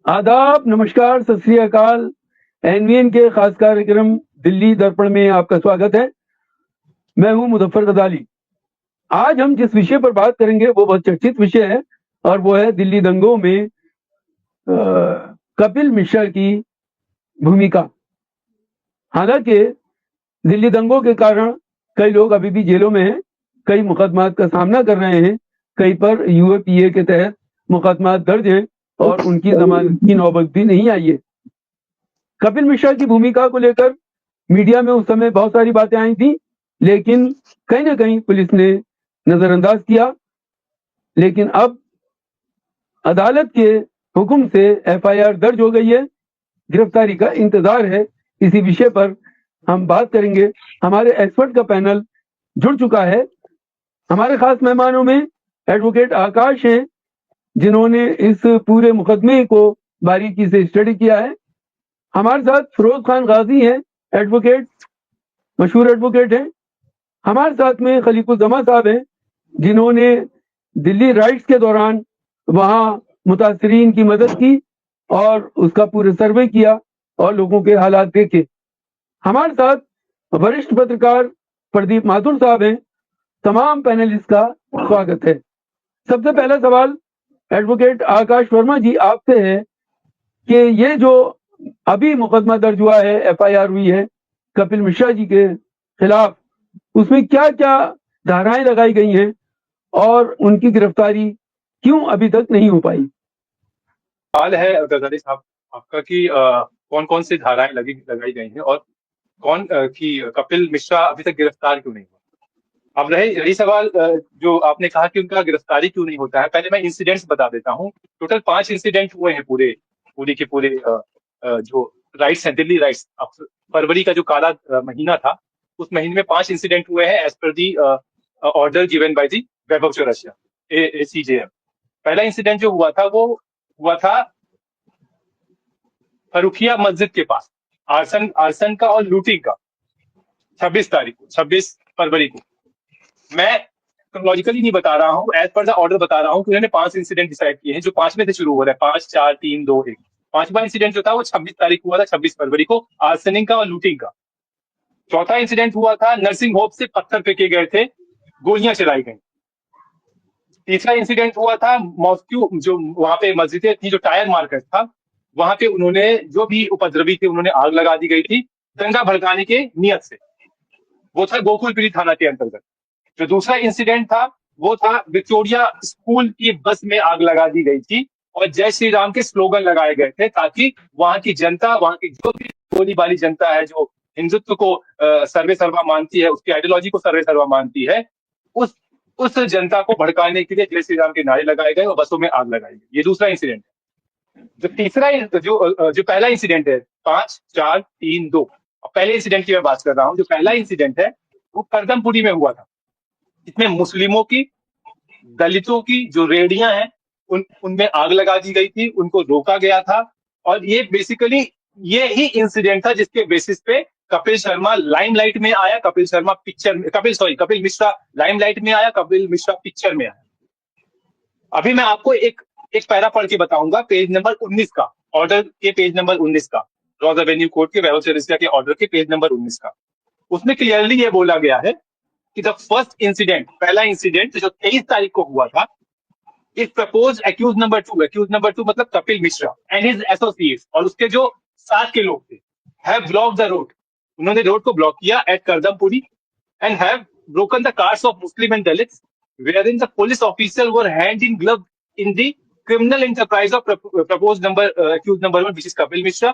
आदाब, नमस्कार, सत श्री अकाल। एनवीएन के खास कार्यक्रम दिल्ली दर्पण में आपका स्वागत है। मैं हूं मुजफ्फर गजाली। आज हम जिस विषय पर बात करेंगे वो बहुत चर्चित विषय है और वो है दिल्ली दंगों में कपिल मिश्रा की भूमिका। हालांकि दिल्ली दंगों के कारण कई लोग अभी भी जेलों में हैं, कई मुकदमात का सामना कर रहे हैं, कई पर यूएपीए के तहत मुकदमा दर्ज हैं और उनकी जमानत की नौबत भी नहीं आई है। कपिल मिश्रा की भूमिका को लेकर मीडिया में उस समय बहुत सारी बातें आई थी, लेकिन कहीं ना कहीं पुलिस ने नजरअंदाज किया। लेकिन अब अदालत के हुक्म से एफआईआर दर्ज हो गई है, गिरफ्तारी का इंतजार है। इसी विषय पर हम बात करेंगे। हमारे एक्सपर्ट का पैनल जुड़ चुका है। हमारे खास मेहमानों में एडवोकेट आकाश हैं, जिन्होंने इस पूरे मुकदमे को बारीकी से स्टडी किया है। हमारे साथ फिरोज खान गाजी हैं, एडवोकेट, मशहूर एडवोकेट हैं। हमारे साथ में खलीकुज्जमा साहब हैं, जिन्होंने दिल्ली राइट्स के दौरान वहां मुतासरीन की मदद की और उसका पूरे सर्वे किया और लोगों के हालात देखे। हमारे साथ वरिष्ठ पत्रकार प्रदीप माथुर साहब हैं। तमाम पैनलिस्ट का स्वागत है। सबसे पहला सवाल एडवोकेट आकाश वर्मा जी आपसे है कि ये जो अभी मुकदमा दर्ज हुआ है, एफआईआर हुई है कपिल मिश्रा जी के खिलाफ, उसमें क्या क्या धाराएं लगाई गई हैं और उनकी गिरफ्तारी क्यों अभी तक नहीं हो पाई? सवाल है गजाली साहब आपका कि कौन कौन सी धाराएं लगाई गई हैं और कि कपिल मिश्रा अभी तक गिरफ्तार क्यों नहीं हुआ। अब रही सवाल जो आपने कहा कि उनका गिरफ्तारी क्यों नहीं होता है। पहले मैं इंसिडेंट्स बता देता हूँ। टोटल 5 इंसिडेंट हुए हैं पूरे के पूरे जो राइट्स हैं, दिल्ली राइट्स। फरवरी का जो काला महीना था, उस महीने में 5 इंसिडेंट हुए हैं as per the order given by the Vaibhav Chaurasia, ACJM। पहला इंसिडेंट जो हुआ था वो हुआ था फरुखिया मस्जिद के पास, आर्सन का और लूटिंग का, 26 फरवरी को। मैं क्रोनोलॉजिकली नहीं बता रहा हूँ, एज पर द ऑर्डर बता रहा हूँ कि उन्होंने 5 इंसिडेंट डिसाइड किए हैं, जो 5 में से शुरू हो रहा है। 5, 4, 3, 2, 1। 5वां इंसिडेंट जो था वो 26 तारीख को हुआ था, 26 फरवरी को, आर्सनिंग का और लूटिंग का। चौथा इंसिडेंट हुआ था नर्सिंग होम से पत्थर फेंके गए थे, गोलियां चलाई गई। तीसरा इंसिडेंट हुआ था मॉस्क्यू, जो वहां पे मस्जिदें थी, जो टायर मार्केट था, वहां पे उन्होंने जो भी उपद्रवी थे उन्होंने आग लगा दी गई थी दंगा भड़काने के नियत से। वो था गोकुलपुरी थाना के अंतर्गत। जो दूसरा इंसिडेंट था वो था विक्टोरिया स्कूल की बस में आग लगा दी गई थी और जय श्री राम के स्लोगन लगाए गए थे, ताकि वहां की जनता, वहां की जो भी भोली भाली जनता है, जो हिंदुत्व को सर्वे सर्वा मानती है, उसकी आइडियोलॉजी को सर्वे सर्वा मानती है, उस उस जनता को भड़काने के लिए जय श्री राम के नारे लगाए गए और बसों में आग लगाई गई। ये दूसरा इंसिडेंट है। जो तीसरा जो पहला इंसिडेंट है, 5, 4, 3, 2। पहले इंसिडेंट की मैं बात कर रहा हूँ। जो पहला इंसिडेंट है वो करदमपुरी में हुआ था। इसमें मुस्लिमों की, दलितों की जो रेहड़ियां हैं उनमें आग लगा दी गई थी, उनको रोका गया था। और ये बेसिकली ये ही इंसिडेंट था जिसके बेसिस पे कपिल शर्मा लाइमलाइट में आया। कपिल मिश्रा लाइमलाइट में आया, कपिल मिश्रा पिक्चर में आया। अभी मैं आपको एक पैरा पढ़ के बताऊंगा, पेज नंबर 19 का, ऑर्डर के पेज नंबर 19 का, रॉज एवेन्यू कोर्ट के वैभव चौरसिया के ऑर्डर के पेज नंबर 19 का। उसमें क्लियरली ये बोला गया है कि द फर्स्ट इंसिडेंट, पहला इंसिडेंट जो 23 तारीख को हुआ था, इस प्रपोज एक्यूज नंबर 2 मतलब Kapil Mishra and his associates और उसके जो साथ के लोग थे, हैव ब्लॉक द रोड, उन्होंने रोड को ब्लॉक किया at Kardampuri, and have broken the cars of Muslim and Dalits wherein the police officials were hand in glove in the criminal enterprise of proposed accused number 1, which is Kapil Mishra,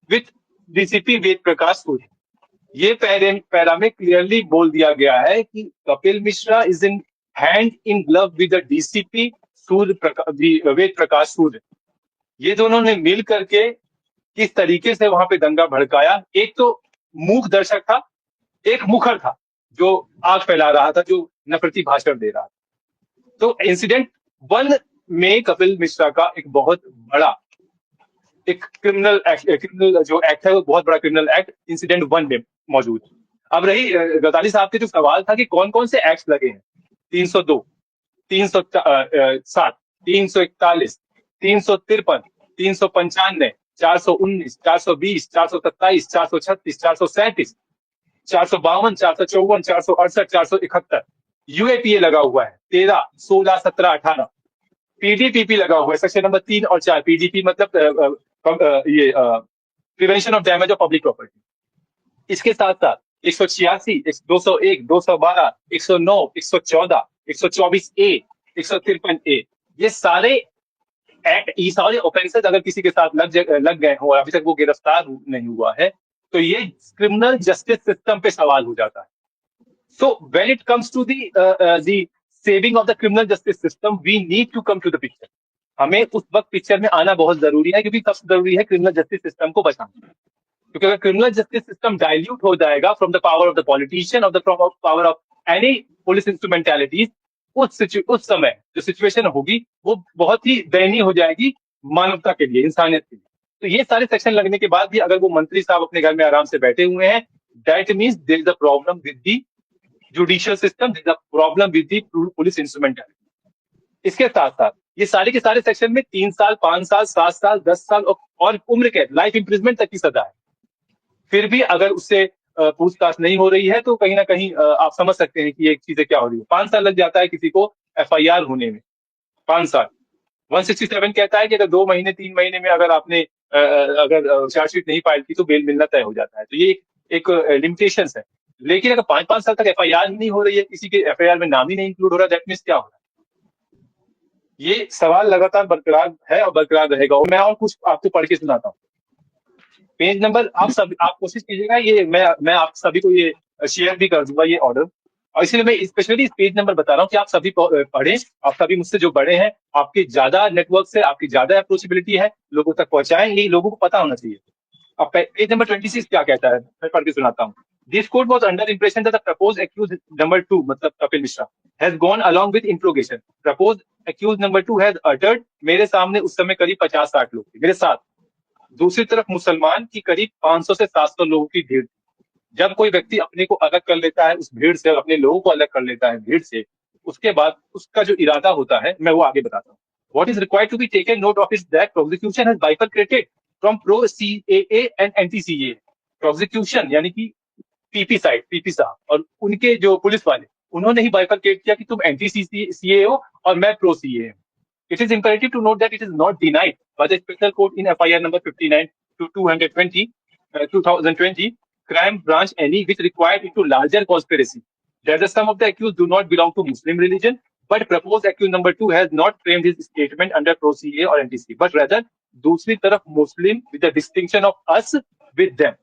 with DCP Ved Prakash Surya। ये para में clearly बोल दिया गया है कि Kapil Mishra is in hand in glove with the DCP Ved Prakash सूर्य। ये दोनों ने मिल करके किस तरीके से वहां पे दंगा भड़काया। एक तो मूक दर्शक था, एक मुखर था जो आग फैला रहा था, जो नफरती भाषण दे रहा था। तो इंसिडेंट 1 में कपिल मिश्रा का एक बहुत बड़ा एक क्रिमिनल जो एक्ट है, वो बहुत बड़ा क्रिमिनल एक्ट इंसिडेंट 1 में मौजूद। अब रही गजाली साहब के जो सवाल था कि कौन कौन से एक्ट लगे हैं, 302, 307, 341, 353, 395, 419, 420, 427, 436, 437, 452, 454, 468, 471। यूएपीए लगा हुआ है 13, 16, 17, 18। पीडीपीपी लगा हुआ है सेक्शन नंबर 3 और 4। पीडीपी मतलब ये prevention of damage of public property. इसके साथ साथ 186, 201, 212, 109, 114, 124A, 153A, ये सारे एक्ट, ये सारे ऑफेंसेस अगर किसी के साथ लग गए हो और अभी तक वो गिरफ्तार नहीं हुआ है, तो ये क्रिमिनल जस्टिस सिस्टम पे सवाल हो जाता है। So when it comes to the saving of the criminal justice system, we need to come to the picture. हमें उस वक्त पिक्चर में आना बहुत जरूरी है, क्योंकि सबसे जरूरी है क्रिमिनल जस्टिस सिस्टम को बचाना। क्योंकि अगर क्रिमिनल जस्टिस सिस्टम डाइल्यूट हो जाएगा from the power of the politician, of the power of any police instrumentalities, उस समय जो सिचुएशन होगी वो बहुत ही दयनीय हो जाएगी मानवता के लिए, इंसानियत के लिए। तो ये सारे सेक्शन लगने के बाद भी अगर वो मंत्री साहब अपने घर में आराम से बैठे हुए हैं, that means there is a problem with the judicial system, there is a problem with the police instrumentality. इसके साथ साथ ये सारे के सारे सेक्शन में 3 साल, 5 साल, 7 साल, 10 साल और उम्र कैद, लाइफ इंप्रिजमेंट तक की सजा है। फिर भी अगर उससे पूछताछ नहीं हो रही है तो कहीं ना कहीं आप समझ सकते हैं कि ये चीजें क्या हो रही है। 5 साल लग जाता है किसी को एफआईआर होने में, 5 साल। 167 कहता है कि अगर 2 महीने 3 महीने में अगर आपने अगर चार्जशीट नहीं फाइल की तो बेल मिलना तय हो जाता है। तो ये एक लिमिटेशन है। लेकिन अगर 5-5 साल तक एफआईआर नहीं हो रही है, किसी के एफआईआर में नाम ही नहीं इंक्लूड हो रहा, दैट मीन्स क्या हो रहा है? ये सवाल लगातार बरकरार है और बरकरार रहेगा। और मैं और कुछ आपको पढ़ के सुनाता हूँ। पेज नंबर आप कोशिश कीजिएगा, ये मैं आप सभी को ये शेयर भी कर दूंगा ये ऑर्डर, और इसलिए मैं स्पेशली इस पेज नंबर बता रहा हूँ कि आप सभी पढ़ें। आप सभी मुझसे जो बड़े हैं, आपके ज्यादा नेटवर्क से आपकी ज्यादा अप्रोचेबिलिटी है, लोगों तक पहुंचाएं, ये लोगों को पता होना चाहिए। अब पेज नंबर 26 क्या कहता है, मैं पढ़ के सुनाता हूँ। This court was under impression that the proposed accused number 2, मतलब Kapil Mishra, has gone along with interrogation. Proposed accused number 2 has uttered, मेरे सामने उस समय करीब 50-60 लोग थे मेरे साथ। दूसरी तरफ मुसलमान की करीब 500 से 700 लोगों की भीड़। जब कोई व्यक्ति अपने को अलग कर लेता है उस भीड़ से, अपने लोगों को अलग कर लेता है भीड़ से, उसके बाद उसका जो इरादा होता है मैं वो आगे बताता हूँ। What is required to be taken note of is that prosecution has bifurcated from pro CAA and anti CAA. Prosecution यानी कि पीपी साइड, पीपी साहब और उनके जो पुलिस वाले, उन्होंने ही बाइफरकेट किया कि तुम एंटी सीए हो और मैं प्रो सीए हूँ। It is imperative to note that it is not denied by the special court in FIR number 59 to 220 2020 crime branch any which required into larger conspiracy that the sum of the accused do not belong to Muslim religion, but proposed accused number 2 has not framed his statement under pro CA or anti CA, but rather दूसरी तरफ मुस्लिम with the distinction of us with them।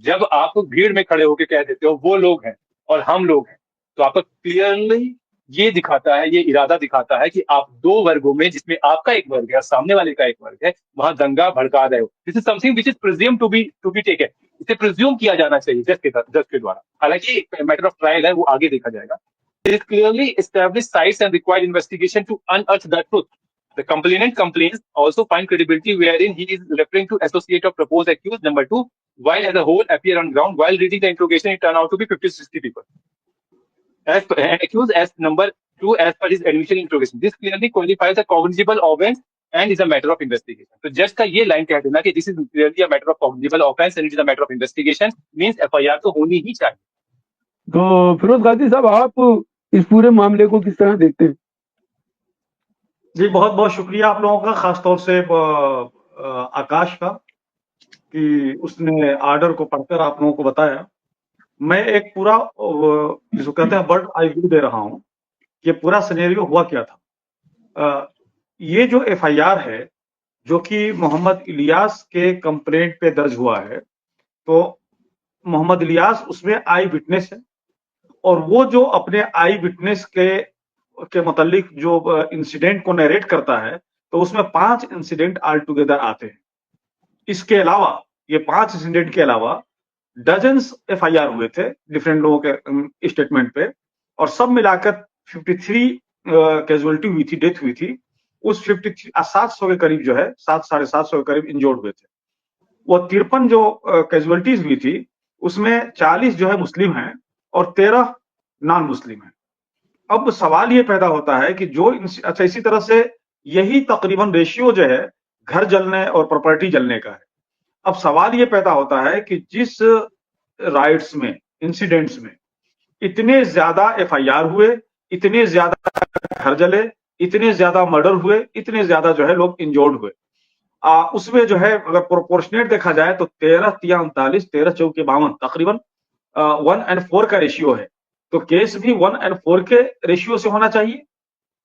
जब आप भीड़ में खड़े होकर कह देते हो वो लोग हैं और हम लोग हैं, तो आपको क्लियरली ये दिखाता है, ये इरादा दिखाता है कि आप दो वर्गों में, जिसमें आपका एक वर्ग है और सामने वाले का एक वर्ग है, वहां दंगा भड़का रहे हो। This is something which is presume to be taken. इसे प्रिज्यूम किया जाना चाहिए जज के द्वारा। हालांकि मैटर ऑफ ट्रायल है, वो आगे देखा जाएगा। It is clearly established sites and required investigation to unearth the truth. The complainant complains also find credibility wherein he is referring to associate of proposed accused number 2, while as a whole appear on ground. While reading the interrogation, it turned out to be 50-60 people. As accused as number 2 as per his initial interrogation. This clearly qualifies a cognizable offense and is a matter of investigation. तो जज का ये line कह देना कि this is clearly a matter of cognizable offense and it is a matter of investigation means FIR तो होनी ही चाहिए। तो फिरोज गाजी साहब, आप इस पूरे मामले को किस तरह देखते हैं? जी, बहुत बहुत शुक्रिया आप लोगों का, खासतौर से आकाश का, कि उसने ऑर्डर को पढ़कर आप लोगों को बताया। मैं एक पूरा जिसको कहते हैं बर्ड आई व्यू दे रहा हूं, ये पूरा सिनेरियो हुआ क्या था। ये जो एफआईआर है जो कि मोहम्मद इलियास के कंप्लेंट पे दर्ज हुआ है, तो मोहम्मद इलियास उसमें आई विटनेस है, और वो जो अपने आई विटनेस के मुतालिक जो इंसिडेंट को नरेट करता है, तो उसमें 5 इंसिडेंट ऑल टुगेदर आते हैं। इसके अलावा, ये 5 इंसिडेंट के अलावा डजन्स एफआईआर हुए थे डिफरेंट लोगों के स्टेटमेंट पे, और सब मिलाकर 53 कैजुअलिटी हुई थी, डेथ हुई थी। उस 700 के करीब जो है, 700-750 के करीब इंजोर्ड हुए थे। वो 53 जो कैजुअलिटीज हुई थी, उसमें 40 जो है मुस्लिम हैं और 13 नॉन मुस्लिम हैं। अब सवाल ये पैदा होता है कि जो अच्छा, इसी तरह से यही तकरीबन रेशियो जो है घर जलने और प्रॉपर्टी जलने का है। अब सवाल ये पैदा होता है कि जिस राइट्स में, इंसिडेंट्स में इतने ज्यादा एफआईआर हुए, इतने ज्यादा घर जले, इतने ज्यादा मर्डर हुए, इतने ज्यादा जो है लोग इंजोर्ड हुए, उसमें जो है अगर प्रोपोर्शनेट देखा जाए तो 13-39, 13-4-52 तकरीबन 1:4 का रेशियो है। तो केस भी 1:4 के रेशियो से होना चाहिए।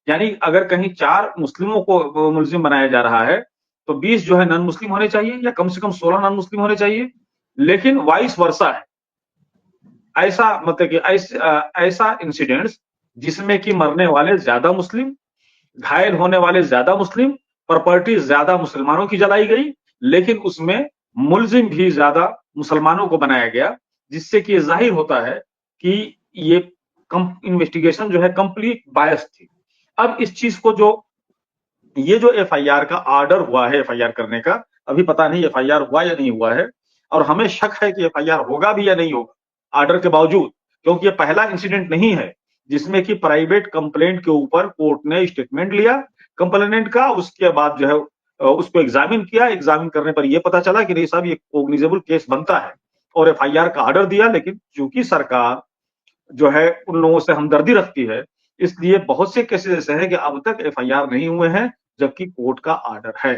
यानी अगर कहीं 4 मुस्लिमों को मुलजिम बनाया जा रहा है तो 20 जो है नॉन मुस्लिम होने चाहिए, या कम से कम 16 नॉन मुस्लिम होने चाहिए। लेकिन वाइस वर्सा है, ऐसा मतलब कि ऐसा इंसिडेंट्स जिसमें कि मरने वाले ज्यादा मुस्लिम, घायल होने वाले ज्यादा मुस्लिम, प्रॉपर्टी ज्यादा मुसलमानों की जलाई गई, लेकिन उसमें मुलजिम भी ज्यादा मुसलमानों को बनाया गया, जिससे कि जाहिर होता है कि ये इन्वेस्टिगेशन जो है कंप्लीट बायस थी। अब इस चीज को जो ये जो एफआईआर का ऑर्डर हुआ है एफआईआर करने का, अभी पता नहीं एफआईआर हुआ या नहीं हुआ है, और हमें शक है कि एफआईआर होगा भी या नहीं होगा ऑर्डर के बावजूद, क्योंकि ये पहला इंसिडेंट नहीं है जिसमें कि प्राइवेट कंप्लेंट के ऊपर कोर्ट ने स्टेटमेंट लिया कंप्लेनेंट का, उसके बाद जो है उसको एग्जामिन किया, एग्जामिन करने पर यह पता चला कि नहीं साहब ये कोग्निजेबल केस बनता है, और एफआईआर का ऑर्डर दिया। लेकिन चूंकि सरकार जो है उन लोगों से हमदर्दी रखती है, इसलिए बहुत से केसेस ऐसे हैं कि अब तक एफआईआर नहीं हुए हैं, जबकि कोर्ट का ऑर्डर है।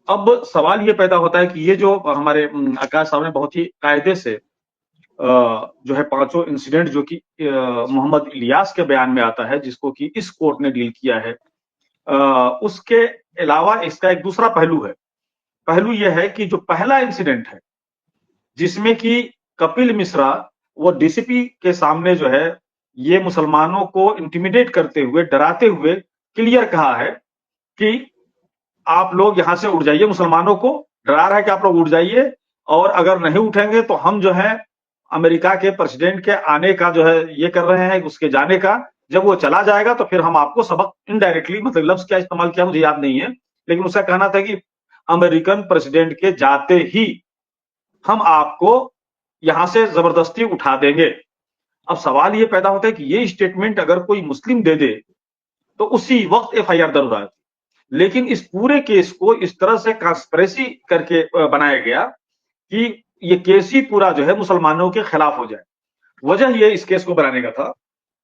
अब सवाल ये पैदा होता है कि ये जो हमारे आकाश साहब ने बहुत ही कायदे से जो है पांचों इंसिडेंट जो कि मोहम्मद इलियास के बयान में आता है, जिसको कि इस कोर्ट ने डील किया है, उसके अलावा इसका एक दूसरा पहलू है। पहलू यह है कि जो पहला इंसिडेंट है जिसमें कि कपिल मिश्रा वो डीसीपी के सामने जो है ये मुसलमानों को इंटिमिडेट करते हुए, डराते हुए क्लियर कहा है कि आप लोग यहां से उठ जाइए, मुसलमानों को डरा रहा है कि आप लोग उठ जाइए, और अगर नहीं उठेंगे तो हम जो है अमेरिका के प्रेसिडेंट के आने का जो है ये कर रहे हैं, उसके जाने का, जब वो चला जाएगा तो फिर हम आपको सबक, इनडायरेक्टली मतलब लफ्ज क्या इस्तेमाल किया मुझे याद नहीं है, लेकिन उसका कहना था कि अमेरिकन प्रेसिडेंट के जाते ही हम आपको यहां से जबरदस्ती उठा देंगे। अब सवाल ये पैदा होता है कि ये स्टेटमेंट अगर कोई मुस्लिम दे दे तो उसी वक्त एफआईआर दर्ज हो जाती, लेकिन इस पूरे केस को इस तरह से कॉन्स्पिरेसी करके बनाया गया कि ये केस ही पूरा जो है मुसलमानों के खिलाफ हो जाए। वजह ये इस केस को बनाने का था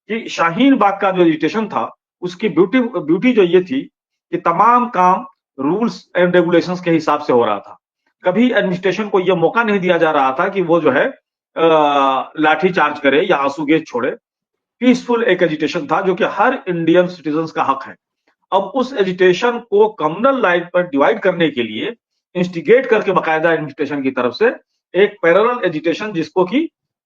कि शाहीन बाग का जो एजिटेशन था उसकी ब्यूटी जो ये थी कि तमाम काम रूल्स एंड रेगुलेशंस के हिसाब से हो रहा था। कभी एडमिनिस्ट्रेशन को यह मौका नहीं दिया जा रहा था कि वो जो है लाठी चार्ज करे या आंसू गैस छोड़े। पीसफुल एक एजिटेशन था जो कि हर इंडियन सिटीजन का हक है। अब उस एजिटेशन को कम्युनल लाइन पर डिवाइड करने के लिए इंस्टिगेट करके बाकायदा एडमिनिस्ट्रेशन की तरफ से एक पैरेलल एजिटेशन जिसको कि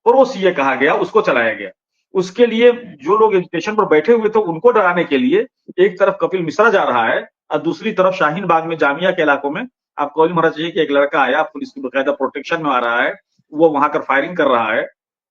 प्रो सीए कहा गया उसको चलाया गया। उसके लिए जो लोग एजुकेशन पर बैठे हुए थे उनको डराने के लिए एक तरफ कपिल मिश्रा जा रहा है और दूसरी तरफ शाहीन बाग में जामिया के इलाकों में आपको भी होना चाहिए कि एक लड़का आया पुलिस की बकायदा प्रोटेक्शन में आ रहा है, वो वहां कर फायरिंग कर रहा है,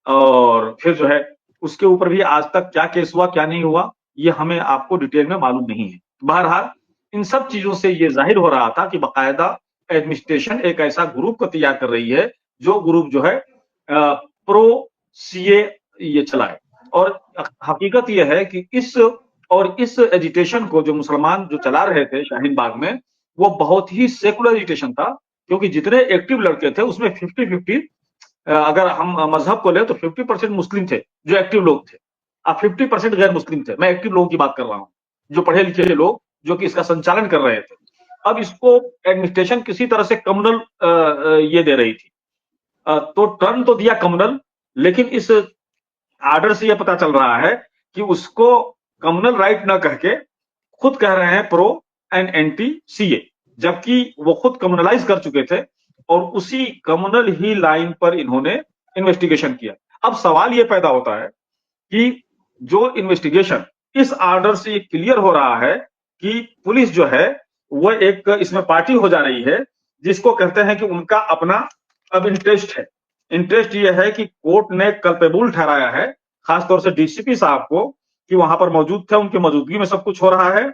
और फिर जो है उसके ऊपर भी आज तक क्या केस हुआ क्या नहीं हुआ ये हमें आपको डिटेल में मालूम नहीं है। बहरहाल इन सब चीजों से ये जाहिर हो रहा था कि बकायदा एडमिनिस्ट्रेशन एक ऐसा ग्रुप को तैयार कर रही है जो ग्रुप जो है प्रो सीए ये चलाए। और हकीकत यह है कि इस एजिटेशन को जो मुसलमान जो चला रहे थे शाहीन बाग में वो बहुत ही सेकुलर एजिटेशन था, क्योंकि जितने एक्टिव लड़के थे उसमें 50-50 अगर हम मजहब को ले तो 50% मुस्लिम थे जो एक्टिव लोग थे, अब 50% गैर मुस्लिम थे। मैं एक्टिव लोगों की बात कर रहा हूँ, जो पढ़े लिखे लोग जो कि इसका संचालन कर रहे थे। अब इसको एडमिनिस्ट्रेशन किसी तरह से कम्युनल ये दे रही थी, तो टर्न तो दिया कम्युनल, लेकिन इस आर्डर से यह पता चल रहा है कि उसको कम्युनल राइट न कह के खुद कह रहे हैं प्रो एंड एंटी सीए, जबकि वो खुद कम्युनलाइज कर चुके थे और उसी कम्युनल ही लाइन पर इन्होंने इन्वेस्टिगेशन किया। अब सवाल यह पैदा होता है कि जो इन्वेस्टिगेशन इस आर्डर से ये क्लियर हो रहा है कि पुलिस जो है वो एक इसमें पार्टी हो जा रही है जिसको कहते हैं कि उनका अपना अब इंटरेस्ट है। इंटरेस्ट ये है कि कोर्ट ने कल्पेबल ठहराया है खासतौर से डीसीपी साहब को कि वहां पर मौजूद थे, उनकी मौजूदगी में सब कुछ हो रहा है।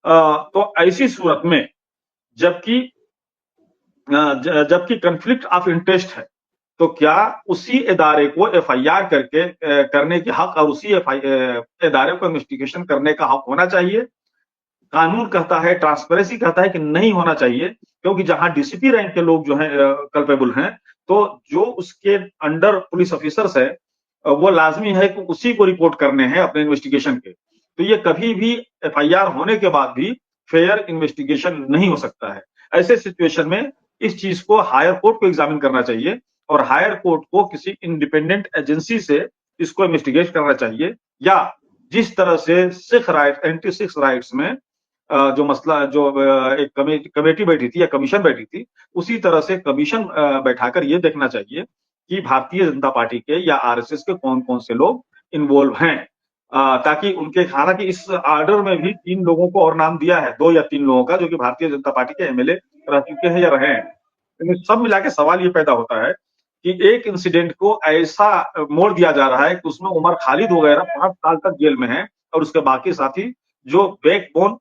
तो ऐसी सूरत में जबकि कन्फ्लिक्ट ऑफ इंटरेस्ट है तो क्या उसी इदारे को एफआईआर करने के हक और उसी इदारे को इन्वेस्टिगेशन करने का हक होना चाहिए? कानून कहता है, ट्रांसपेरेंसी कहता है कि नहीं होना चाहिए, क्योंकि जहां डीसीपी रैंक के लोग जो हैं कल्पेबल हैं, तो जो उसके अंडर पुलिस ऑफिसर्स है वो लाजमी है कि उसी को रिपोर्ट करने हैं अपने इन्वेस्टिगेशन के। तो ये कभी भी एफआईआर होने के बाद भी फेयर इन्वेस्टिगेशन नहीं हो सकता है। ऐसे सिचुएशन में इस चीज को हायर कोर्ट को एग्जामिन करना चाहिए और हायर कोर्ट को किसी इंडिपेंडेंट एजेंसी से इसको इन्वेस्टिगेट करना चाहिए, या जिस तरह से Sikh right anti Sikh rights में जो मसला जो एक कमेटी बैठी थी या कमीशन बैठी थी, उसी तरह से कमीशन बैठाकर ये देखना चाहिए कि भारतीय जनता पार्टी के या आरएसएस के कौन कौन से लोग इन्वॉल्व हैं, ताकि उनके, हालांकि इस ऑर्डर में भी 3 लोगों को और नाम दिया है, 2 या 3 लोगों का, जो कि भारतीय जनता पार्टी के एमएलए रह चुके हैं या रहे हैं। लेकिन सब मिला के सवाल ये पैदा होता है कि एक इंसिडेंट को ऐसा मोड़ दिया जा रहा है कि उसमें उमर खालिद वगैरह 5 साल तक जेल में है, और उसके बाकी साथी जो बैकबोन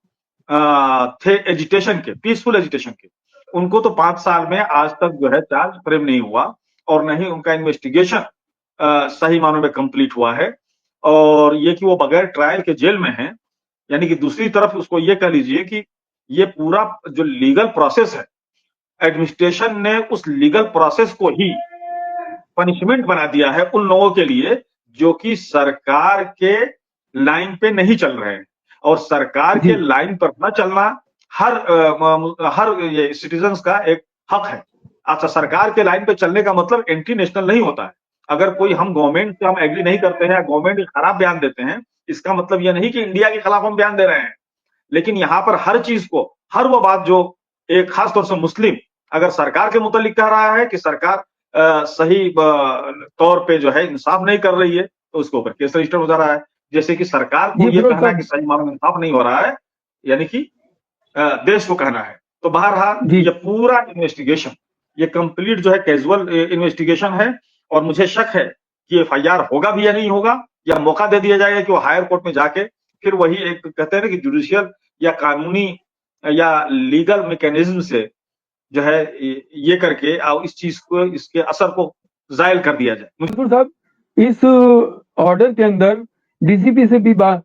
थे एजिटेशन के, पीसफुल एजिटेशन के, उनको तो 5 साल में आज तक जो है चार्ज फ्रेम नहीं हुआ, और न ही उनका इन्वेस्टिगेशन सही मानों में कंप्लीट हुआ है, और ये कि वो बगैर ट्रायल के जेल में हैं। यानी कि दूसरी तरफ उसको ये कह लीजिए कि ये पूरा जो लीगल प्रोसेस है, एडमिनिस्ट्रेशन ने उस लीगल प्रोसेस को ही पनिशमेंट बना दिया है उन लोगों के लिए जो कि सरकार के लाइन पे नहीं चल रहे हैं, और सरकार के लाइन पर न चलना हर ये सिटीजन्स का एक हक है। अच्छा, सरकार के लाइन पे चलने का मतलब एंटी नेशनल नहीं होता है। अगर कोई हम गवर्नमेंट से हम एग्री नहीं करते हैं, गवर्नमेंट खराब बयान देते हैं, इसका मतलब यह नहीं कि इंडिया के खिलाफ हम बयान दे रहे हैं। लेकिन यहाँ पर हर चीज को, हर वो बात जो एक खास तौर से मुस्लिम अगर सरकार के मुतालिक कह रहा है कि सरकार सही तौर पे जो है इंसाफ नहीं कर रही है, तो उसके ऊपर केस रजिस्टर हो जा रहा है। जैसे कि सरकार को ये कहना है कि सही मामले में इंसाफ नहीं हो रहा है, यानी कि देश को कहना है। तो बहरहाल ये पूरा इन्वेस्टिगेशन, ये कंप्लीट जो है कैजुअल इन्वेस्टिगेशन है, और मुझे शक है कि एफआईआर होगा भी या नहीं होगा, या मौका दे दिया जाएगा कि वो हायर कोर्ट में जाके फिर वही एक कहते हैं ना कि जुडिशियल या कानूनी या लीगल मैकेनिज्म से जो है ये करके और इस चीज को, इसके असर को जायल कर दिया जाए। मुजफ्फर साहब, इस ऑर्डर के अंदर डीसीपी से भी बात,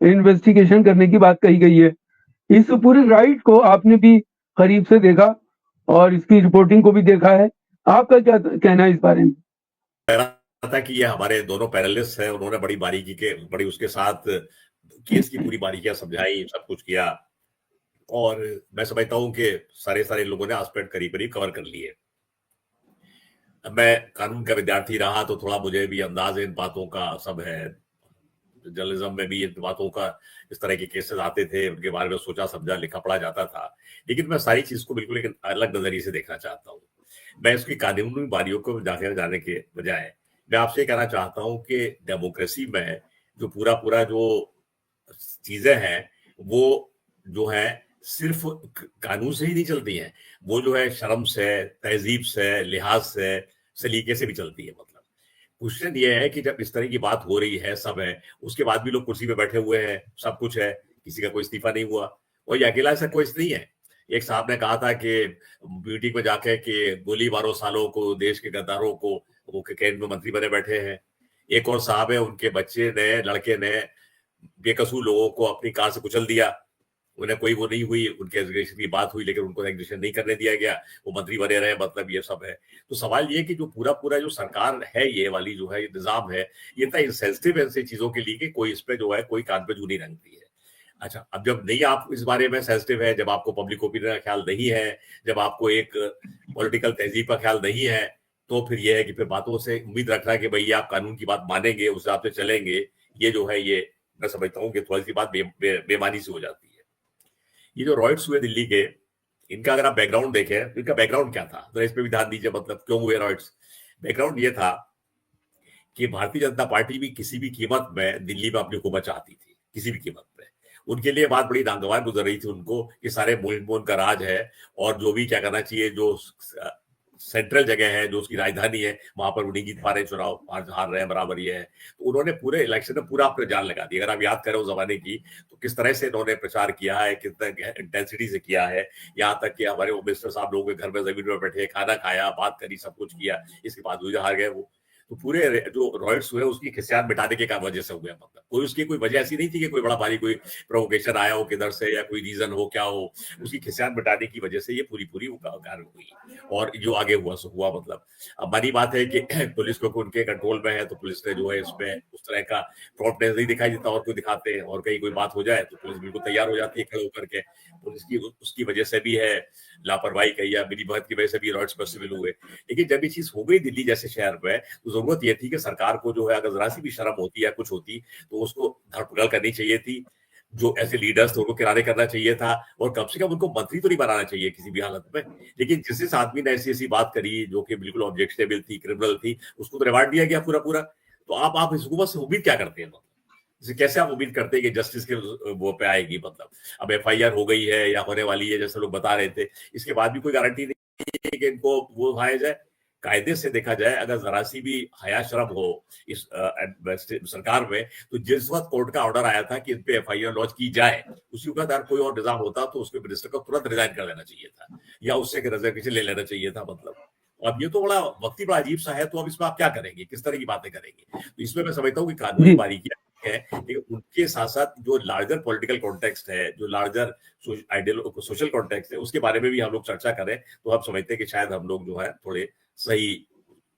इन्वेस्टिगेशन करने की बात कही गई है। इस पूरे राइट को आपने भी करीब से देखा और इसकी रिपोर्टिंग को भी देखा है, आपका क्या कहना है इस बारे में? था कि ये हमारे दोनों पैनलिस्ट हैं, उन्होंने बड़ी बारीकी के, बड़ी उसके साथ केस की पूरी बारीकियां समझाई, सब कुछ किया, और मैं समझता हूं कि सारे लोगों ने एस्पेक्ट करीब करीब कवर कर लिए। मैं कानून का विद्यार्थी रहा तो थोड़ा मुझे भी अंदाज इन बातों का सब है। जर्नलिज्म में भी इन बातों का, इस तरह के केसेस आते थे, उनके बारे में सोचा समझा लिखा पढ़ा जाता था, लेकिन मैं सारी चीज को बिल्कुल एक अलग नजरिए से देखना चाहता हूँ। मैं इसकी कानूनी बारियों को जाने के बजाय मैं आपसे कहना चाहता हूँ कि डेमोक्रेसी में जो पूरा जो चीजें हैं वो जो है सिर्फ कानून से ही नहीं चलती हैं, वो जो है शर्म से, तहजीब से, लिहाज से, सलीके से भी चलती है। मतलब क्वेश्चन ये है कि जब इस तरह की बात हो रही है, सब है, उसके बाद भी लोग कुर्सी पे बैठे हुए हैं, सब कुछ है, किसी का कोई इस्तीफा नहीं हुआ, और ये अकेला ऐसा कोई नहीं है। एक साहब ने कहा था कि मीटिंग में जाके कि गोली मारो सालों को, देश के गद्दारों को, वो कैबिनेट में मंत्री बने बैठे हैं। एक और साहब है, उनके बच्चे ने, लड़के ने बेकसूर लोगों को अपनी कार से कुचल दिया, उन्हें कोई वो नहीं हुई, उनके एग्जीक्यूशन की बात हुई लेकिन उनको एग्जीक्यूशन नहीं करने दिया गया, वो मंत्री बने रहे, मतलब ये सब है। तो सवाल ये कि जो पूरा जो सरकार है, ये वाली जो है, ये निजाम है, ये इतना इंसेंसिटिव है ऐसी चीजों के लिए कि कोई इस पे जो है कोई कान पे जू नहीं रंगती है। अच्छा, अब जब नहीं आप इस बारे में सेंसिटिव है, जब आपको पब्लिक ओपिनियन का ख्याल नहीं है, जब आपको एक पॉलिटिकल तहजीब का ख्याल नहीं है, तो फिर यह है कि फिर बातों से उम्मीद रखना कि भाई आप कानून की बात मानेंगे, उस हिसाब से चलेंगे, ये जो है, ये मैं समझता हूँ कि थोड़ी सी बात बेमानी से हो जाती है। ये जो रॉयट्स हुए दिल्ली के, इनका अगर आप बैकग्राउंड देखें तो इनका बैकग्राउंड क्या था, तो इस पे भी ध्यान दीजिए, मतलब क्यों हुए रॉयट्स। बैकग्राउंड ये था कि भारतीय जनता पार्टी भी किसी भी कीमत में दिल्ली में अपनी हुकूमत चाहती थी, किसी भी कीमत पे। उनके लिए बात बड़ी नागवार गुजर रही थी उनको कि सारे मुल्क का राज है, और जो भी क्या करना चाहिए, जो सेंट्रल जगह है, जो उसकी राजधानी है, वहां पर वो नहीं जीत पा रहे चुनाव, हार रहे हैं, बराबर ये है। तो उन्होंने पूरे इलेक्शन में पूरा अपने जान लगा दी। अगर आप याद करें उस जमाने की, तो किस तरह से इन्होंने प्रचार किया है, कितना इंटेंसिटी से किया है, यहाँ तक कि हमारे वो मिनिस्टर साहब लोगों के घर में जमीन में बैठे, खाना खाया, बात करी, सब कुछ किया, इसके बाद हार गए वो। तो पूरे जो रॉयट्स हुए उसकी खिसियात मिटाने के वजह से हुए, मतलब कोई उसकी कोई वजह ऐसी नहीं थी कि कोई बड़ा भारी कोई प्रोवोकेशन आया हो किधर से या कोई रीजन हो क्या हो, उसकी खिसियात मिटाने की वजह से ये पूरी वो कार्य हुई और जो आगे हुआ सो हुआ। मतलब अब बड़ी बात है कि पुलिस को उनके कंट्रोल में है तो पुलिस ने जो है इसमें उस तरह का प्रॉम्प्टनेस नहीं दिखाई देता और कोई दिखाते हैं, और कहीं कोई बात हो जाए तो पुलिस बिल्कुल तैयार हो जाती है खड़े होकर के। पुलिस की उसकी वजह से भी है, लापरवाही कही या मिली भगत की वजह से भी रॉयट्स पॉसिबल हुए। लेकिन जब ये चीज हो गई दिल्ली जैसे शहर में, तो जरूरत ये थी कि सरकार को जो है अगर जरा सी भी शर्म होती या कुछ होती तो उसको धरपकड़ करनी चाहिए थी, जो ऐसे लीडर्स थे उनको किनारे करना चाहिए था, और कम से कम उनको मंत्री तो नहीं बनाना चाहिए किसी भी हालत में। लेकिन जिस जिस आदमी ने ऐसी बात करी जो कि बिल्कुल ऑब्जेक्शनेबल थी, क्रिमिनल थी, उसको तो रिवार्ड दिया गया पूरा। तो आप इस हुकूमत से उम्मीद क्या करते हैं? इसे कैसे आप उम्मीद करते हैं कि जस्टिस के वो पे आएगी? मतलब अब एफआईआर हो गई है या होने वाली है जैसे लोग बता रहे थे, इसके बाद भी कोई गारंटी नहीं है कि इनको वो उठाया जाए। कायदे से देखा जाए अगर जरा सी भी हया शर्म हो इस सरकार में, तो जिस वक्त कोर्ट का ऑर्डर आया था कि इन पे एफआईआर लॉन्च की जाए, उसी वक्त अगर कोई और निजाम होता तो उसके मिनिस्टर को तुरंत रिजाइन कर लेना चाहिए था या उससे रिजर्वेशन ले लेना चाहिए था। मतलब अब ये तो बड़ा वक्त ही बड़ा अजीब सा है, तो अब इसमें आप क्या करेंगे, किस तरह की बातें करेंगे? तो इसमें मैं समझता हूँ कि कानूनी बारीकियां है, लेकिन उनके साथ साथ जो लार्जर पॉलिटिकल कॉन्टेक्स्ट है, जो लार्जर सोशल कॉन्टेक्स्ट है, उसके बारे में भी हम लोग चर्चा करें तो हम समझते हैं कि शायद हम लोग जो है थोड़े सही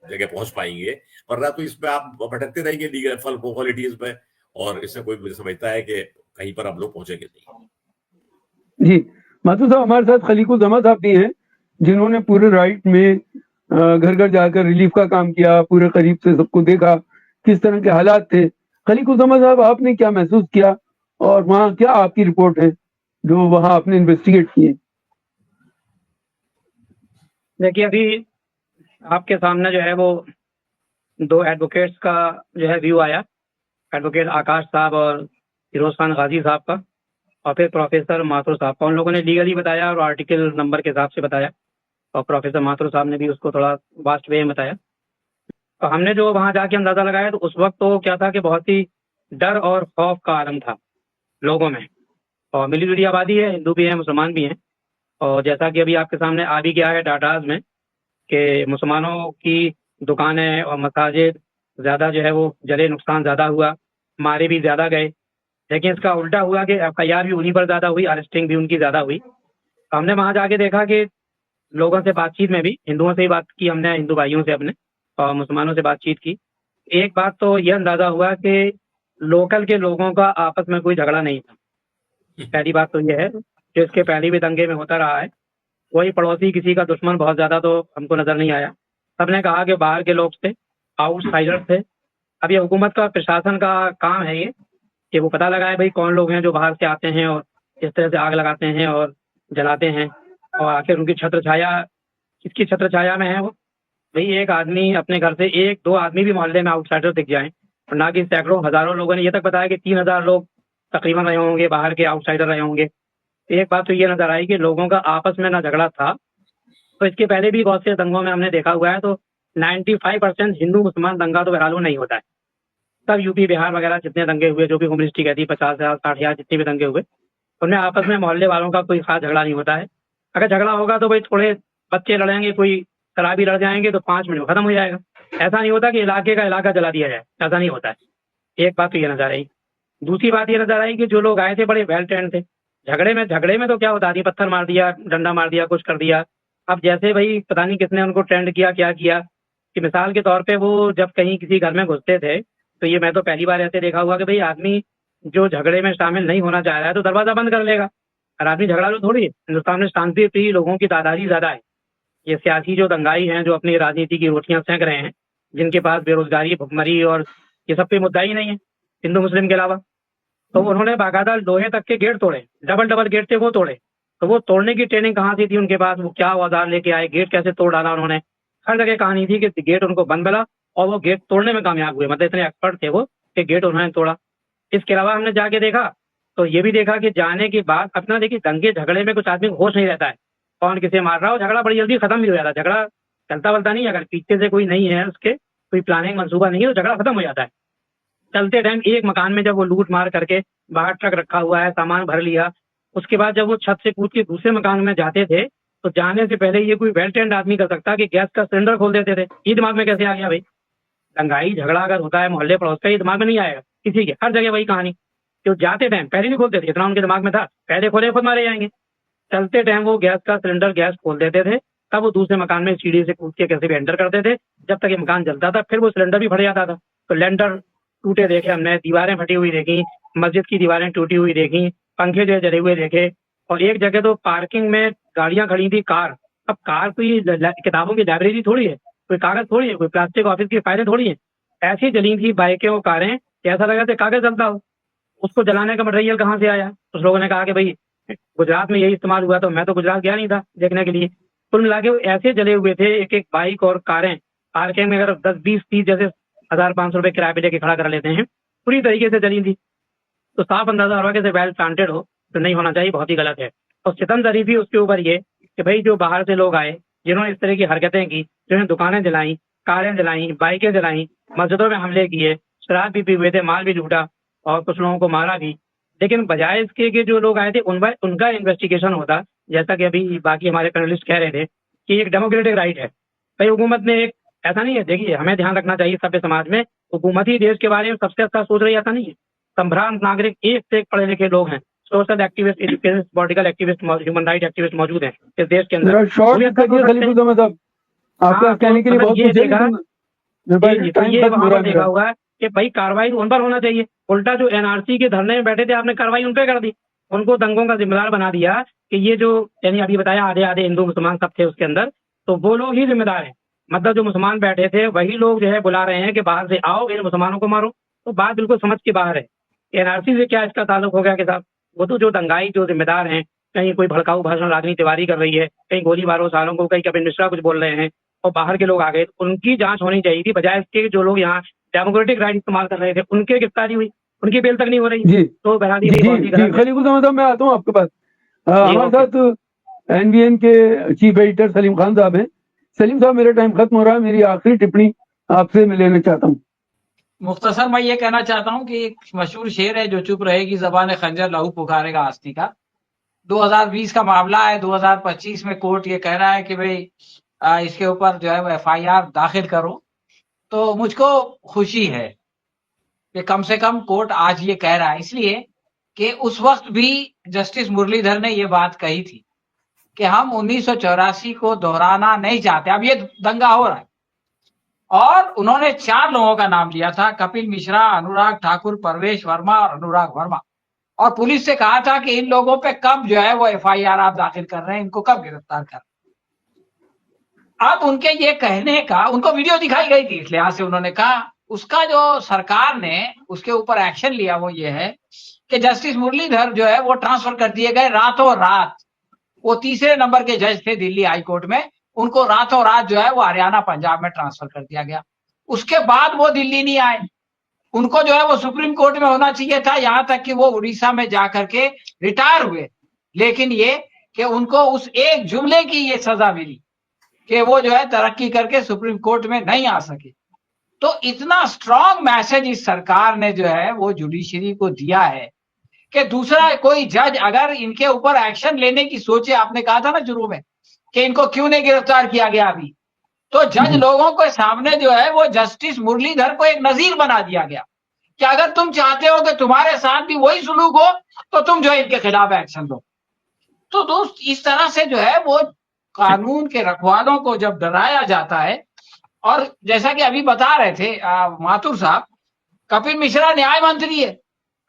जगह पहुंच पाएंगे, वरना तो इसमें आप भटकते रहेंगे लीगल फॉर्मेलिटीज में, और इससे कोई मुझे समझता है कि कहीं पर हम लोग पहुंचेंगे नहीं। जी माथुर साहब, हमारे साथ खलीकुज़्ज़मा साहब भी हैं जिन्होंने पूरे राइट में घर घर जाकर रिलीफ का काम किया, पूरे करीब से सबको देखा किस तरह के हालात थे। खलीकुज़्ज़मा साहब, आपने क्या महसूस किया और वहाँ क्या आपकी रिपोर्ट है जो वहाँ आपने इन्वेस्टिगेट किए? देखिए, अभी आपके सामने जो है वो दो एडवोकेट्स का जो है व्यू आया, एडवोकेट आकाश साहब और फिरोज खान गाजी साहब का, और फिर प्रोफेसर माथुर साहब का। उन लोगों ने लीगली बताया और आर्टिकल नंबर के हिसाब से बताया, और प्रोफेसर माथुर साहब ने भी उसको थोड़ा वास्ट वे में बताया। तो हमने जो वहाँ जाके अंदाजा लगाया तो उस वक्त तो क्या था कि बहुत ही डर और खौफ का आलम था लोगों में, और मिली जुली आबादी है, हिंदू भी है मुसलमान भी हैं। और जैसा कि अभी आपके सामने आ भी गया है डाटाज में कि मुसलमानों की दुकानें और मसाजिद ज़्यादा जो है वो जले, नुकसान ज़्यादा हुआ, मारे भी ज़्यादा गए। लेकिन इसका उल्टा हुआ कि एफआईआर भी उन्हीं पर ज़्यादा हुई, अरेस्टिंग भी उनकी ज़्यादा हुई। हमने वहाँ जाके देखा कि लोगों से बातचीत में भी, हिंदुओं से ही बात की हमने, हिंदू भाइयों से अपने, और मुसलमानों से बातचीत की। एक बात तो यह अंदाज़ा हुआ कि लोकल के लोगों का आपस में कोई झगड़ा नहीं था। पहली बात तो यह है कि इसके पहले भी दंगे में होता रहा है, कोई पड़ोसी किसी का दुश्मन बहुत ज़्यादा तो हमको नज़र नहीं आया। सबने कहा कि बाहर के लोग थे, आउटसाइडर थे। अब ये हुकूमत का, प्रशासन का काम है ये कि वो पता लगाए भाई कौन लोग हैं जो बाहर से आते हैं और इस तरह से आग लगाते हैं और जलाते हैं, और आखिर उनकी छत्र छाया किसकी छत्र छाया में है वो। भाई एक आदमी अपने घर से, एक दो आदमी भी मोहल्ले में आउटसाइडर दिख जाएं, और ना कि सैकड़ों हज़ारों लोगों ने ये तक बताया कि 3000 लोग तकरीबन रहे होंगे, बाहर के आउटसाइडर रहे होंगे। एक बात तो ये नज़र आई कि लोगों का आपस में ना झगड़ा था। तो इसके पहले भी बहुत से दंगों में हमने देखा हुआ है, तो 95% हिंदू मुसलमान दंगा तो बहरहाल नहीं होता है। तब यूपी बिहार वगैरह जितने दंगे हुए, जो भी कम्युनिस्टी कहती है 50,000 60,000 जितने भी दंगे हुए, उनमें आपस में मोहल्ले वालों का कोई खास झगड़ा नहीं होता है। अगर झगड़ा होगा तो भाई थोड़े बच्चे लड़ेंगे, कोई शराबी लड़ जाएंगे तो 5 मिनट में खत्म हो जाएगा। ऐसा नहीं होता कि इलाके का इलाका जला दिया जाए, ऐसा नहीं होता है। एक बात तो ये नजर आई। दूसरी बात ये नजर आई कि जो लोग आए थे बड़े वेल ट्रेंड थे। झगड़े में तो क्या होता है, पत्थर मार दिया, डंडा मार दिया, कुछ कर दिया। अब जैसे भाई पता नहीं किसने उनको ट्रेंड किया, क्या किया, कि मिसाल के तौर पे वो जब कहीं किसी घर में घुसते थे, तो ये मैं तो पहली बार ऐसे देखा हुआ कि भाई आदमी जो झगड़े में शामिल नहीं होना चाह रहा है तो दरवाजा बंद कर लेगा। और आदमी झगड़ा तो थोड़ी है, हिंदुस्तान में शांति प्रिय लोगों की तादाद ही ज्यादा है। ये सियासी जो दंगाई हैं, जो अपनी राजनीति की रोटियां सेंक रहे हैं, जिनके पास बेरोजगारी, भुखमरी और ये सब पे मुद्दा ही नहीं है हिंदू मुस्लिम के अलावा, तो उन्होंने बाकायदा लोहे तक के गेट तोड़े, डबल गेट थे वो तोड़े। तो वो तोड़ने की ट्रेनिंग कहाँ से थी उनके पास, वो क्या औजार लेके आए, गेट कैसे तोड़ डाला उन्होंने। हर जगह कहानी थी कि गेट उनको बंद मिला और वो गेट तोड़ने में कामयाब हुए, मतलब इतने एक्सपर्ट थे वो कि गेट उन्होंने तोड़ा। इसके अलावा हमने जाके देखा तो ये भी देखा कि जाने के बाद अपना, देखिए दंगे झगड़े में कुछ आदमी होश नहीं रहता है, कौन किसे मार रहा हो, झगड़ा बड़ी जल्दी खत्म भी हो जाता है। झगड़ा चलता वलता नहीं, अगर पीछे से कोई नहीं है, उसके कोई प्लानिंग मंसूबा नहीं है, तो झगड़ा खत्म हो जाता है। चलते टाइम एक मकान में जब वो लूट मार करके, बाहर ट्रक रखा हुआ है, सामान भर लिया, उसके बाद जब वो छत से कूद के दूसरे मकान में जाते थे, तो जाने से पहले ये कोई वेल ट्रेंड आदमी कर सकता कि गैस का सिलेंडर खोल देते थे। ये दिमाग में कैसे आ गया भाई? दंगाई झगड़ा अगर होता है मोहल्ले पड़ोस का, ये दिमाग में नहीं आएगा किसी के, हर जगह वही कहानी। जो जाते टाइम पहले नहीं खोलते थे, इतना उनके दिमाग में था, पहले खोले खुद मारे जाएंगे। चलते टाइम वो गैस का सिलेंडर गैस खोल देते थे, तब वो दूसरे मकान में सीढ़ी से कूद के कैसे भी एंटर करते थे, जब तक ये मकान जलता था, फिर वो सिलेंडर भी फट जाता था। तो लेंटर टूटे देखे हमने, दीवारें फटी हुई देखी, मस्जिद की दीवारें टूटी हुई देखी, पंखे जो है जले हुए देखे। और एक जगह तो पार्किंग में गाड़ियां खड़ी थी, कार। अब कार कोई किताबों की लाइब्रेरी थोड़ी है, कोई कागज थोड़ी है, कोई प्लास्टिक ऑफिस की फाइलें थोड़ी है, ऐसी जली थी बाइकें और कारें कि ऐसा लगा था कागज जलता हो। उसको जलाने का मटेरियल कहाँ से आया? उस लोगों ने कहा कि भाई गुजरात में यही इस्तेमाल हुआ, तो मैं तो गुजरात गया नहीं था देखने के लिए। कुल मिला के वो ऐसे जले हुए थे, एक एक बाइक और कारें पार्किंग में अगर 10-20-30 जैसे 1,500 रुपए किराए पे लेके खड़ा कर लेते हैं, पूरी तरीके से जली थी। तो साफ अंदाजा हो रहा है कि वेल प्लांटेड हो तो नहीं होना चाहिए, बहुत ही गलत है। और सितमजरी भी उसके ऊपर ये कि भाई जो बाहर से लोग आए, जिन्होंने इस तरह की हरकतें की, जिन्होंने दुकानें जलाई, कारें जलाई, बाइकें जलाई, मस्जिदों में हमले किए, शराब भी पी हुए थे, माल भी लूटा और कुछ लोगों को मारा भी, लेकिन बजाय इसके कि जो लोग आए थे उनका इन्वेस्टिगेशन होता, जैसा कि अभी बाकी हमारे पैनलिस्ट कह रहे थे कि एक डेमोक्रेटिक राइट है। भाई हुकूमत ने एक, ऐसा नहीं है, देखिए हमें ध्यान रखना चाहिए सभ्य समाज में, हुकूमत ही देश के बारे में सबसे अच्छा सोच रही है, ऐसा नहीं है। संभ्रांत नागरिक एक से एक पढ़े लिखे लोग हैं, social activist, education, political activist, human right activist मौजूद हैं इस देश के अंदर। जरा शॉर्ट वो ये अच्छा करिए सोच सकते हैं। खलीफुल साहब, आपका हाँ, कहने के लिए तो बहुत ये कुछ है, देखा लेकिन मेरे पास जी, तो टाइम ये खत्म हो वहां रहा पर है देखा मेरा। होगा कि भाई कार्रवाई उन पर होना चाहिए। उल्टा जो एनआरसी के धरने में बैठे थे, आपने कार्रवाई उन पर कर दी, उनको दंगों का जिम्मेदार बना दिया कि ये जो, यानी अभी बताया आधे आधे हिंदू मुसलमान सब थे उसके अंदर, तो वो लोग ही जिम्मेदार हैं। मतलब जो मुसलमान बैठे थे वही लोग जो है बुला रहे हैं कि बाहर से आओ इन मुसलमानों को मारो। तो बात बिल्कुल समझ के बाहर है। एनआरसी से क्या इसका ताल्लुक हो गया कि साहब, वो तो जो दंगाई जो जिम्मेदार हैं, कहीं कोई भड़काऊ भाषण रागनी तिवारी कर रही है, कहीं गोली मारो सालों को, कहीं कपिल मिश्रा कुछ बोल रहे हैं और बाहर के लोग आ गए, तो उनकी जांच होनी चाहिए थी, बजाय इसके जो लोग यहाँ डेमोक्रेटिक राइट इस्तेमाल कर रहे थे उनके गिरफ्तारी हुई, उनकी बेल तक नहीं हो रही। जी तो बहरहाल जी ये बहुत ही जी गलत है। खलीफुल साहब, मैं आता हूँ आपके पास। जी, हमारे ओके। साथ एनवीएन के चीफ एडिटर सलीम खान साहब हैं। सलीम साहब, मेरा टाइम खत्म हो रहा है, मेरी आखिरी टिप्पणी आपसे मैं लेना चाहता हूँ। मुख्तसर मैं ये कहना चाहता हूँ कि एक मशहूर शेर है, जो चुप रहेगी ज़बान खंजर लहू पुकारेगा आस्ती का। 2020 का मामला है, 2025 में कोर्ट ये कह रहा है कि भाई इसके ऊपर जो है वो एफआईआर दाखिल करो। तो मुझको खुशी है कि कम से कम कोर्ट आज ये कह रहा है, इसलिए कि उस वक्त भी जस्टिस मुरलीधर ने ये बात कही थी कि हम 1984 को दोहराना नहीं चाहते। अब ये दंगा हो रहा है और उन्होंने 4 लोगों का नाम लिया था, कपिल मिश्रा, अनुराग ठाकुर, परवेश वर्मा और अनुराग वर्मा, और पुलिस से कहा था कि इन लोगों पे कब जो है वो एफआईआर आप दाखिल कर रहे हैं, इनको कब गिरफ्तार कर रहे हैं। अब उनके ये कहने का, उनको वीडियो दिखाई गई थी, इस लिहाज से उन्होंने कहा, उसका जो सरकार ने उसके ऊपर एक्शन लिया वो ये है कि जस्टिस मुरलीधर जो है वो ट्रांसफर कर दिए गए रातों रात। वो तीसरे नंबर के जज थे दिल्ली हाई कोर्ट में, उनको रातों रात जो है वो हरियाणा पंजाब में ट्रांसफर कर दिया गया। उसके बाद वो दिल्ली नहीं आए, उनको जो है वो सुप्रीम कोर्ट में होना चाहिए था, यहां तक कि वो उड़ीसा में जाकर के रिटायर हुए। लेकिन ये कि उनको उस एक जुमले की ये सजा मिली कि वो जो है तरक्की करके सुप्रीम कोर्ट में नहीं आ सके। तो इतना स्ट्रांग मैसेज इस सरकार ने जो है वो जुडिशरी को दिया है कि दूसरा कोई जज अगर इनके ऊपर एक्शन लेने की सोचे, आपने कहा था ना शुरू में कि इनको क्यों नहीं गिरफ्तार किया गया अभी, तो जज लोगों के सामने जो है वो जस्टिस मुरलीधर को एक नजीर बना दिया गया कि अगर तुम चाहते हो कि तुम्हारे साथ भी वही सुलूक हो तो तुम जो है इनके खिलाफ एक्शन लो। तो दोस्त, इस तरह से जो है वो कानून के रखवालों को जब डराया जाता है, और जैसा कि अभी बता रहे थे माथुर साहब, कपिल मिश्रा न्याय मंत्री है,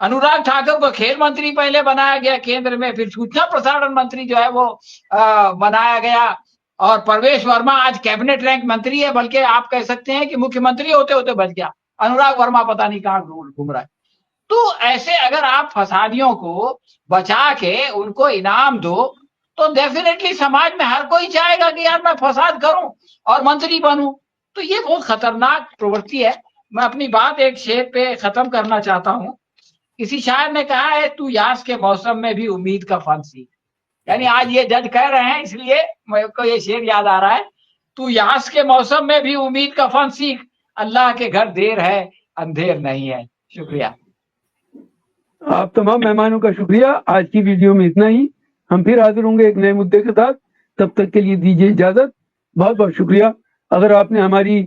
अनुराग ठाकुर को खेल मंत्री पहले बनाया गया केंद्र में, फिर सूचना प्रसारण मंत्री जो है वो बनाया गया, और परवेश वर्मा आज कैबिनेट रैंक मंत्री है, बल्कि आप कह सकते हैं कि मुख्यमंत्री होते होते बच गया। अनुराग वर्मा पता नहीं कहाँ घूम रहा है। तो ऐसे अगर आप फसादियों को बचा के उनको इनाम दो तो डेफिनेटली समाज में हर कोई चाहेगा कि यार मैं फसाद करूं और मंत्री बनूं। तो ये बहुत खतरनाक प्रवृत्ति है। मैं अपनी बात एक शेर पे खत्म करना चाहता हूं। किसी शायर ने कहा है, तू यास के मौसम में भी उम्मीद का फल सीख। यानी आज ये जज कह रहे हैं, इसलिए मेरे को ये शेर याद आ रहा है, तू यास के मौसम में भी उम्मीद का फल सीख, अल्लाह के घर देर है अंधेर नहीं है। शुक्रिया। आप तमाम मेहमानों का शुक्रिया। आज की वीडियो में इतना ही। हम फिर हाजिर होंगे एक नए मुद्दे के साथ। तब तक के लिए दीजिए इजाजत। बहुत बहुत शुक्रिया। अगर आपने हमारी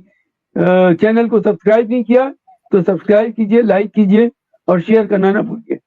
चैनल को सब्सक्राइब नहीं किया तो सब्सक्राइब कीजिए, लाइक कीजिए और शेयर करना ना भूलिए।